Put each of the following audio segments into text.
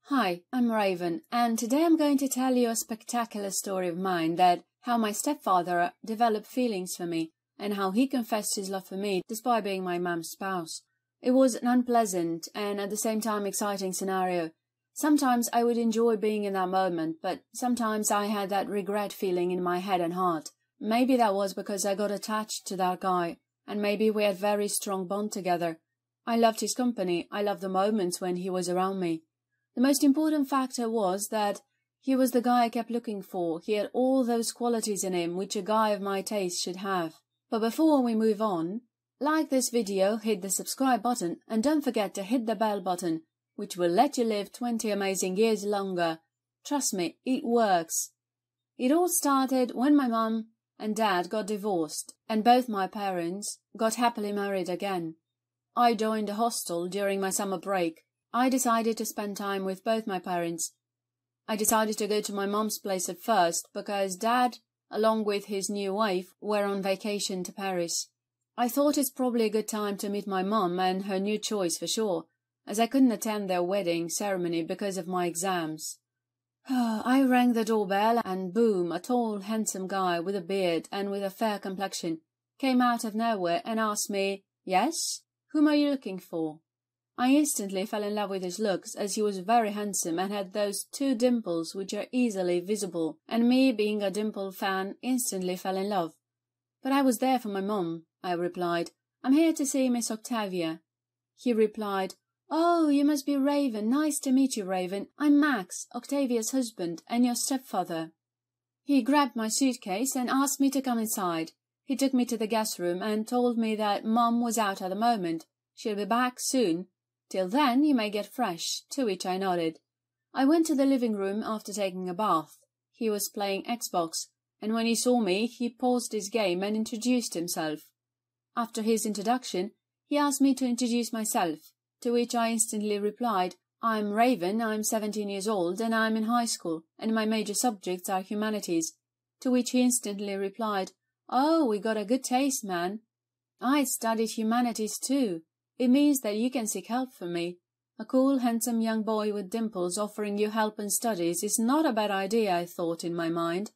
Hi, I'm Raven, and today I'm going to tell you a spectacular story of mine how my stepfather developed feelings for me and how he confessed his love for me despite being my mum's spouse. It was an unpleasant and at the same time exciting scenario. Sometimes I would enjoy being in that moment, but sometimes I had that regret feeling in my head and heart. Maybe that was because I got attached to that guy, and maybe we had a very strong bond together. I loved his company, I loved the moments when he was around me. The most important factor was that he was the guy I kept looking for. He had all those qualities in him which a guy of my taste should have. But before we move on, like this video, hit the subscribe button, and don't forget to hit the bell button, which will let you live 20 amazing years longer. Trust me, it works. It all started when my mum and dad got divorced, and both my parents got happily married again. I joined a hostel during my summer break. I decided to spend time with both my parents. I decided to go to my mum's place at first because Dad, along with his new wife, were on vacation to Paris. I thought it's probably a good time to meet my mum and her new choice for sure, as I couldn't attend their wedding ceremony because of my exams. I rang the doorbell and boom, a tall, handsome guy with a beard and with a fair complexion came out of nowhere and asked me, "Yes? Whom are you looking for?" I instantly fell in love with his looks, as he was very handsome and had those two dimples which are easily visible, and me, being a dimple fan, instantly fell in love. "But I was there for my mum," I replied. "I'm here to see Miss Octavia." He replied, "Oh, you must be Raven. Nice to meet you, Raven. I'm Max, Octavia's husband, and your stepfather." He grabbed my suitcase and asked me to come inside. He took me to the guest room and told me that Mum was out at the moment. She'll be back soon. Till then, you may get fresh, to which I nodded. I went to the living room after taking a bath. He was playing Xbox, and when he saw me, he paused his game and introduced himself. After his introduction, he asked me to introduce myself, to which I instantly replied, "I'm Raven, I'm 17 years old, and I'm in high school, and my major subjects are humanities," to which he instantly replied, "Oh, we got a good taste, man. I studied humanities too. It means that you can seek help from me. A cool, handsome young boy with dimples offering you help in studies is not a bad idea," I thought in my mind.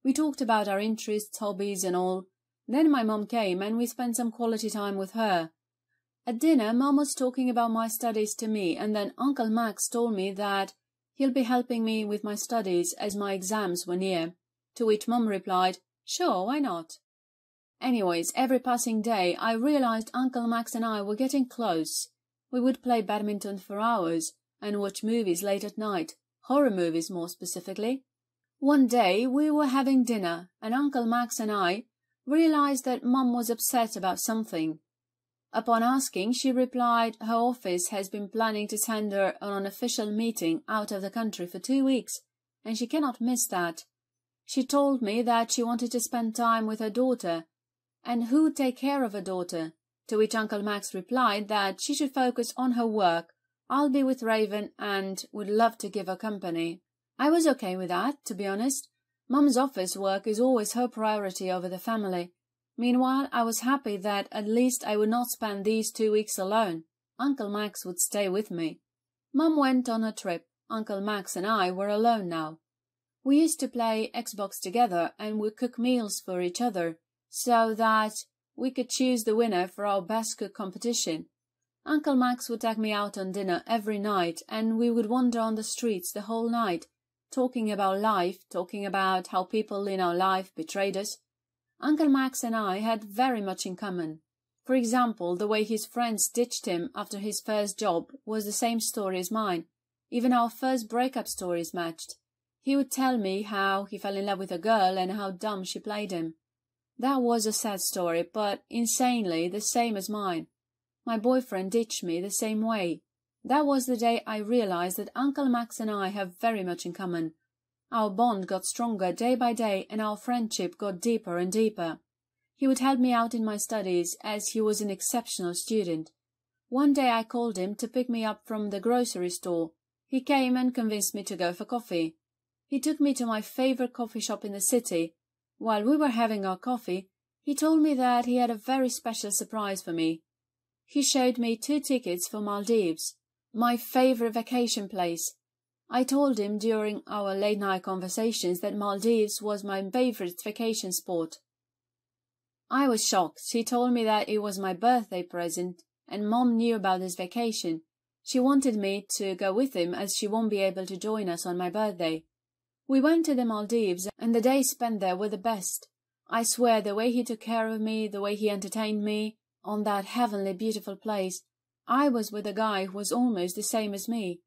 We talked about our interests, hobbies, and all. Then my mum came, and we spent some quality time with her. At dinner, Mum was talking about my studies to me, and then Uncle Max told me that he'll be helping me with my studies as my exams were near, to which Mum replied, "Sure, why not?" Anyways, every passing day, I realized Uncle Max and I were getting close. We would play badminton for hours and watch movies late at night, horror movies more specifically. One day, we were having dinner, and Uncle Max and I realized that Mum was upset about something. Upon asking, she replied her office has been planning to send her on an official meeting out of the country for 2 weeks, and she cannot miss that. She told me that she wanted to spend time with her daughter, and who'd take care of her daughter, to which Uncle Max replied that she should focus on her work. I'll be with Raven and would love to give her company. I was okay with that, to be honest. Mum's office work is always her priority over the family. Meanwhile, I was happy that at least I would not spend these 2 weeks alone. Uncle Max would stay with me. Mum went on her trip. Uncle Max and I were alone now. We used to play Xbox together and would cook meals for each other, so that we could choose the winner for our best cook competition. Uncle Max would take me out on dinner every night, and we would wander on the streets the whole night, talking about life, talking about how people in our life betrayed us. Uncle Max and I had very much in common. For example, the way his friends ditched him after his first job was the same story as mine. Even our first breakup stories matched. He would tell me how he fell in love with a girl and how dumb she played him. That was a sad story, but insanely the same as mine. My boyfriend ditched me the same way. That was the day I realized that Uncle Max and I have very much in common. Our bond got stronger day by day, and our friendship got deeper and deeper. He would help me out in my studies, as he was an exceptional student. One day I called him to pick me up from the grocery store. He came and convinced me to go for coffee. He took me to my favorite coffee shop in the city. While we were having our coffee, he told me that he had a very special surprise for me. He showed me 2 tickets for Maldives, my favorite vacation place. I told him during our late-night conversations that Maldives was my favourite vacation spot. I was shocked. He told me that it was my birthday present, and Mom knew about this vacation. She wanted me to go with him as she won't be able to join us on my birthday. We went to the Maldives, and the days spent there were the best. I swear the way he took care of me, the way he entertained me, on that heavenly beautiful place. I was with a guy who was almost the same as me.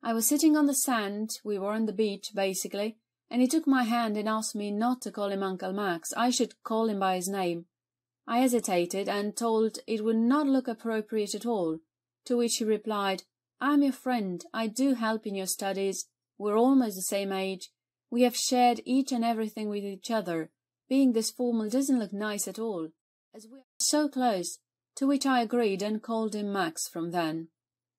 I was sitting on the sand, we were on the beach, basically, and he took my hand and asked me not to call him Uncle Max. I should call him by his name. I hesitated and told it would not look appropriate at all, to which he replied, "I'm your friend. I do help in your studies. We're almost the same age. We have shared each and everything with each other. Being this formal doesn't look nice at all, as we are so close," to which I agreed and called him Max from then.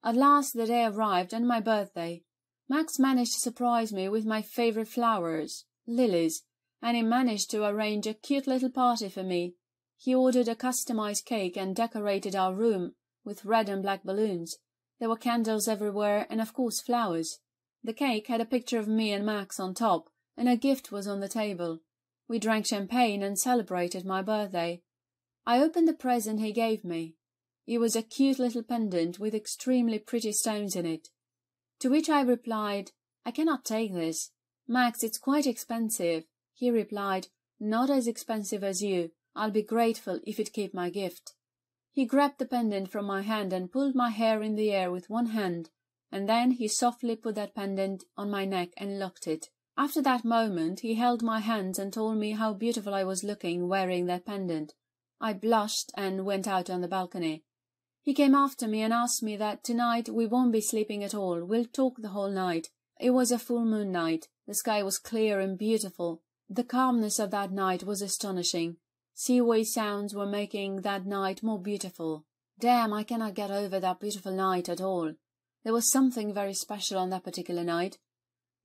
At last the day arrived and my birthday. Max managed to surprise me with my favourite flowers, lilies, and he managed to arrange a cute little party for me. He ordered a customized cake and decorated our room with red and black balloons. There were candles everywhere and, of course, flowers. The cake had a picture of me and Max on top, and a gift was on the table. We drank champagne and celebrated my birthday. I opened the present he gave me. It was a cute little pendant with extremely pretty stones in it. To which I replied, "I cannot take this. Max, it's quite expensive." He replied, "Not as expensive as you. I'll be grateful if you'd keep my gift." He grabbed the pendant from my hand and pulled my hair in the air with one hand, and then he softly put that pendant on my neck and locked it. After that moment he held my hands and told me how beautiful I was looking wearing that pendant. I blushed and went out on the balcony. He came after me and asked me that tonight we won't be sleeping at all. We'll talk the whole night. It was a full moon night. The sky was clear and beautiful. The calmness of that night was astonishing. Seaway sounds were making that night more beautiful. Damn, I cannot get over that beautiful night at all. There was something very special on that particular night.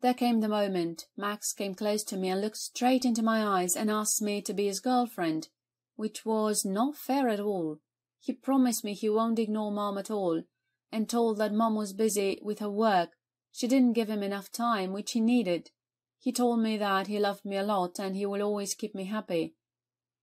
There came the moment. Max came close to me and looked straight into my eyes and asked me to be his girlfriend, which was not fair at all. He promised me he won't ignore Mom at all, and told that Mom was busy with her work. She didn't give him enough time, which he needed. He told me that he loved me a lot and he will always keep me happy.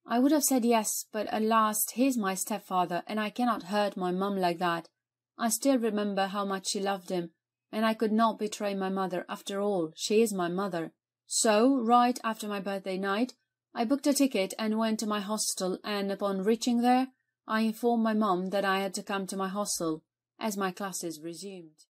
I would have said yes, but at last he's my stepfather, and I cannot hurt my mum like that. I still remember how much she loved him, and I could not betray my mother. After all, she is my mother. So, right after my birthday night, I booked a ticket and went to my hostel, and upon reaching there, I informed my mum that I had to come to my hostel, as my classes resumed.